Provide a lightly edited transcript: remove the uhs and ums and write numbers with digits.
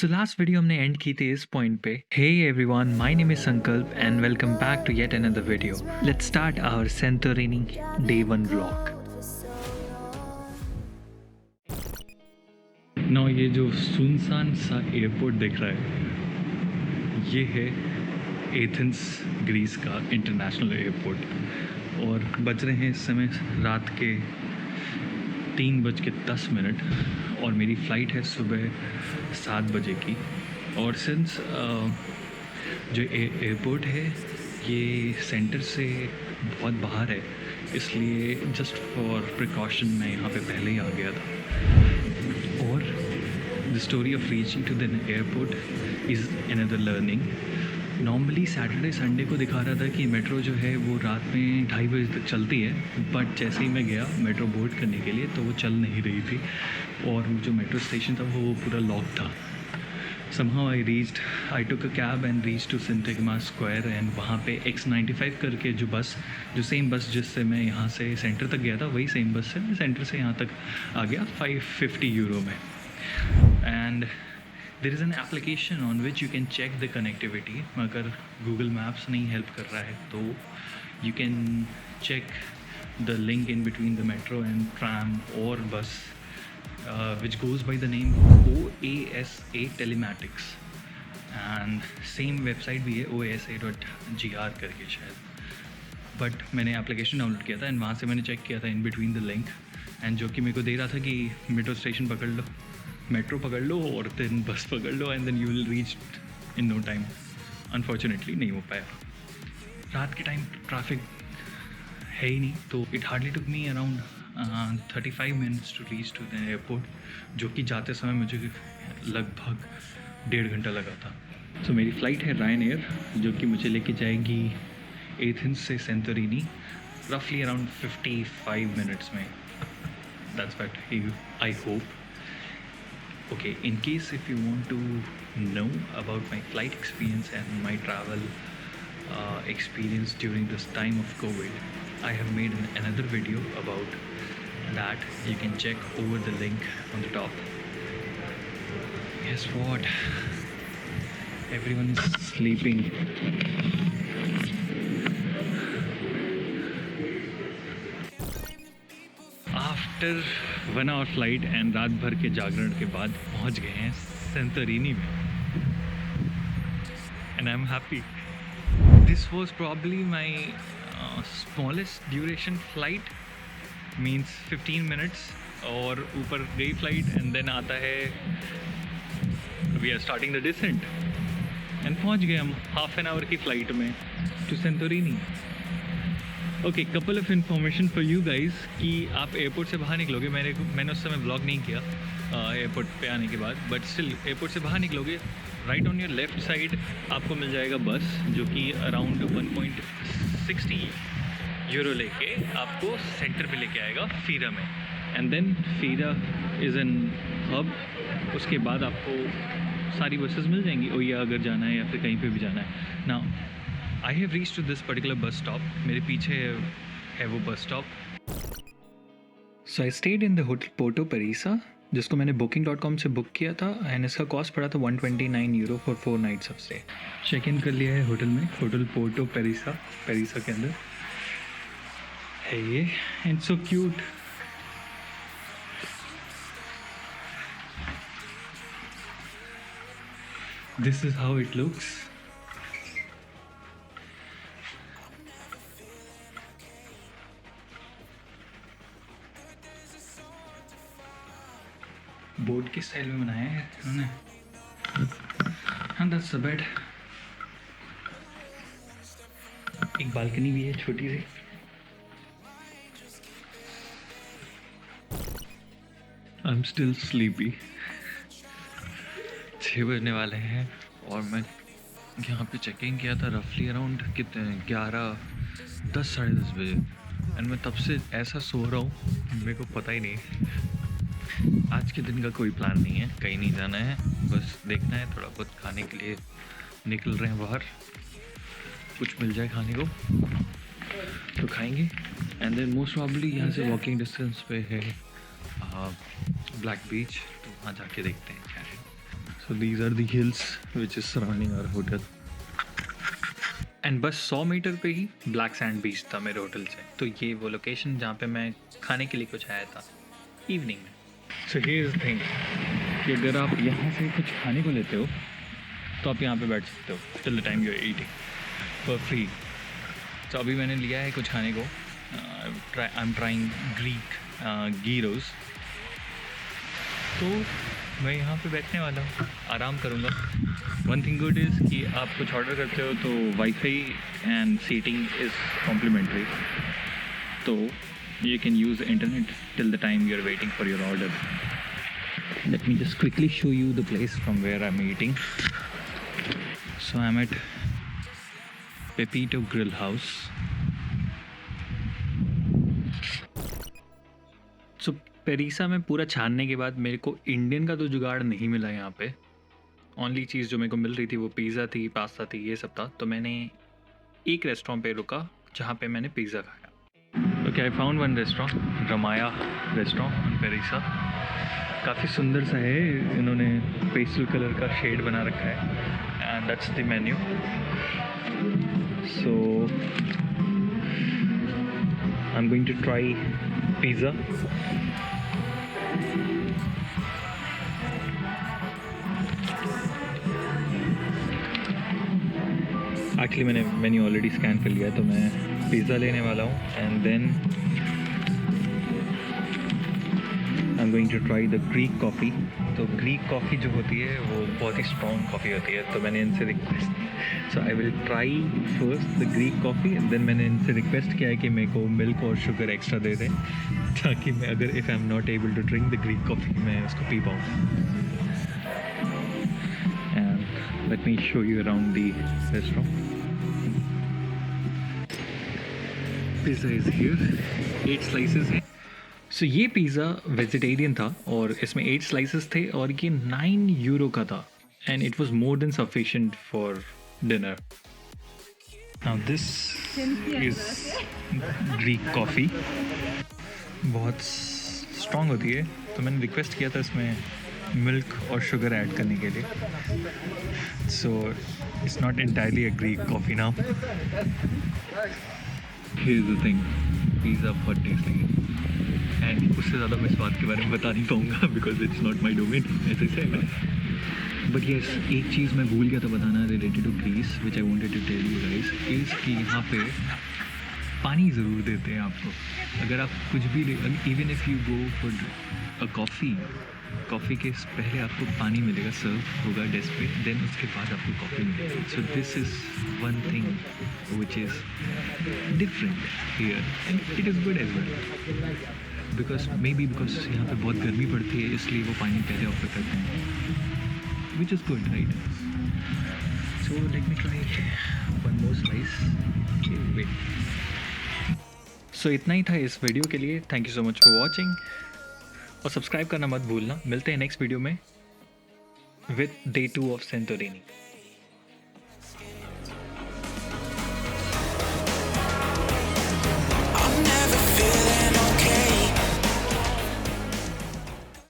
सो last video हमने end की थी इस पॉइंट पे। Hey everyone, my name is Sankalp and welcome back to yet another video. Let's start our Santorini day 1 vlog. ना ये जो सुनसान सा एयरपोर्ट दिख रहा है, ये है एथेंस ग्रीस का इंटरनेशनल एयरपोर्ट और बज रहे हैं इस समय रात के 3:10 और मेरी फ़्लाइट है सुबह 7 बजे की। और सिंस जो एयरपोर्ट है ये सेंटर से बहुत बाहर है, इसलिए जस्ट फॉर प्रिकॉशन मैं यहाँ पे पहले ही आ गया था। और the story of reaching to the airport is another learning. Normally Saturday Sunday को दिखा रहा था कि मेट्रो जो है वो रात में 2:30 बजे तक चलती है, बट जैसे ही मैं गया मेट्रो बोर्ड करने के लिए तो वो चल नहीं रही थी और जो मेट्रो स्टेशन था वो पूरा लॉक था। somehow I took a cab and reached to Syntagma Square and वहाँ पे X95 करके जो सेम बस जिससे मैं यहाँ से सेंटर तक गया था, वही सेम बस से मैं सेंटर से यहाँ तक आ गया 550 यूरो में। And there is an application on which you can check the connectivity. अगर गूगल मैप्स नहीं हेल्प कर रहा है तो you can check the link in between the metro and tram और bus which goes by the name OASA Telematics and same website भी है oasa.gr करके शायद। बट मैंने एप्लीकेशन डाउनलोड किया था एंड वहाँ से मैंने चेक किया था इन बिटवीन द लिंक, एंड जो कि मेरे को दे रहा था कि मेट्रो स्टेशन पकड़ लो, मेट्रो पकड़ लो और देन बस पकड़ लो and then you will reach in no time. Unfortunately नहीं हो पाया। रात के टाइम ट्रैफिक है ही नहीं, तो it hardly took me around 35 minutes to reach to the airport, जो कि जाते समय मुझे लगभग 1.5 घंटा लगा था। तो मेरी फ़्लाइट है रायन एयर, जो कि मुझे लेके जाएगी एथेंस से सेंटोरिनी रफली अराउंड 55 मिनट्स में। That's what I hope. Okay, in case if you want to know about my flight experience and my travel experience during this time of COVID, I have made another video about that. You can check over the link on the top. Guess what? Everyone is sleeping. After 1 hour flight and रात भर के जागरण के बाद पहुंच गए हैं Santorini में, and I'm happy. This was probably my smallest duration flight, means 15 minutes, और ऊपर गई फ्लाइट एंड देन आता है we are starting the descent and पहुंच गए हम हाफ एन आवर की फ़्लाइट में to Santorini. Okay, couple of information for you guys कि आप एयरपोर्ट से बाहर निकलोगे, मैंने उस समय ब्लॉग नहीं किया एयरपोर्ट पे आने के बाद, बट स्टिल एयरपोर्ट से बाहर निकलोगे, right on your left side आपको मिल जाएगा बस, जो कि अराउंड 1.60 यूरो लेके आपको सेंटर पे लेके आएगा फीरा में। And then Fira is an hub. उसके बाद आपको सारी बसेस मिल जाएंगी ओया अगर जाना है या फिर कहीं पे भी जाना है। Now I have reached to this particular bus stop. मेरे पीछे है वो bus stop. So I stayed in the hotel Porto Perissa, जिसको मैंने booking.com से बुक किया था, एंड इसका कॉस्ट पड़ा था 129 euro for 4 nights of stay. Check in कर लिया है होटल में, होटल पोर्टो पेरिसा के अंदर है ये, and so cute. This is how it looks. Board के स्टाइल में बनाया है इन्होंने। हाँ, दैट्स द बेड। एक बालकनी भी है छोटी सी। I am still sleepy. 6 बजने वाले हैं और मैं यहाँ पे चेकिंग किया था रफली अराउंड कितने 11:10 साढ़े 10 बजे, एंड मैं तब से ऐसा सो रहा हूँ मेरे को पता ही नहीं। आज के दिन का कोई प्लान नहीं है, कहीं नहीं जाना है, बस देखना है थोड़ा बहुत खाने के लिए निकल रहे हैं बाहर, कुछ मिल जाए खाने को तो खाएंगे। एंड देन मोस्ट प्रॉब्ली यहाँ से वॉकिंग डिस्टेंस पे है ब्लैक बीच, तो वहाँ जाके देखते हैं क्या है। So these are the hills which is surrounding our hotel. And बस 100 मीटर पे ही ब्लैक सैंड बीच था मेरे होटल से। तो ये वो लोकेशन जहाँ पे मैं खाने के लिए कुछ आया था इवनिंग में। सो हियर इज थिंग कि अगर आप यहाँ से कुछ खाने को लेते हो तो आप यहाँ पे बैठ सकते हो till the time you are eating for free. तो अभी मैंने लिया है कुछ खाने को। I am trying Greek gyros. तो मैं यहाँ पे बैठने वाला हूँ, आराम करूँगा। वन थिंग गुड इज़ कि आप कुछ ऑर्डर करते हो तो wifi and seating is complimentary, तो you can use the internet till the time you're waiting for your order. Let me just quickly show you the place from where I'm eating. So I'm at Pepito Grill House. So पेरिसा में पूरा छानने के बाद मेरे को Indian का तो जुगाड़ नहीं मिला यहाँ पे। ओनली चीज़ जो मेरे को मिल रही थी वो पिज़्ज़ा थी, पास्ता थी, ये सब था। तो मैंने एक रेस्टोरेंट पे रुका जहाँ पे मैंने पिज़्ज़ा खाया। Okay, I found one restaurant, Ramaya restaurant in Perissa. काफ़ी सुंदर सा है, इन्होंने पेस्टल कलर का शेड बना रखा है and that's the menu. So I am going to try pizza. Actually मैंने मेन्यू ऑलरेडी स्कैन कर लिया है, तो मैं पिज़्ज़ा लेने वाला हूँ and then I am going to try the Greek coffee. तो ग्रीक कॉफ़ी जो होती है वो बहुत ही स्ट्रॉन्ग कॉफ़ी होती है, तो मैंने इनसे request, so I will try first the Greek coffee and then मैंने इनसे रिक्वेस्ट किया है कि मेरे को मिल्क और शुगर एक्स्ट्रा दे दें, ताकि मैं अगर if I am not able to drink the Greek coffee मैं उसको पी पाऊँ। And let me show you around the restaurant. Pizza is here, 8 slices हैं। सो ये पिज़्ज़ा वेजिटेरियन था और इसमें 8 स्लाइसेस थे और ये 9 यूरो का था and it was more than sufficient for dinner. Now this is Greek coffee, बहुत स्ट्रॉन्ग होती है, तो मैंने रिक्वेस्ट किया था इसमें मिल्क और शुगर ऐड करने के लिए। So it's not entirely a Greek coffee now. Here's the thing, pizza बहुत टेस्टी है एंड उससे ज़्यादा मैं स्वाद के बारे में बता नहीं पाऊँगा because it's not my domain ऐसे से। बट येस, एक चीज़ मैं भूल गया था बताना related to Greece which I wanted to tell you guys is कि यहाँ पे पानी ज़रूर देते हैं आपको। अगर आप कुछ भी even if you go for a coffee के पहले आपको पानी मिलेगा, सर्व होगा डेस्क पे, देन उसके बाद आपको कॉफ़ी मिलेगी। So this is one thing which is different here and it is good as well because may be because यहाँ पे बहुत गर्मी पड़ती है, इसलिए वो पानी पहले ऑफर करते हैं, which is good right. So let me try one more slice. So इतना ही था इस वीडियो के लिए। Thank you so much for watching और सब्सक्राइब करना मत भूलना। मिलते हैं नेक्स्ट वीडियो में विद डे 2 ऑफ सेंटोरिनी।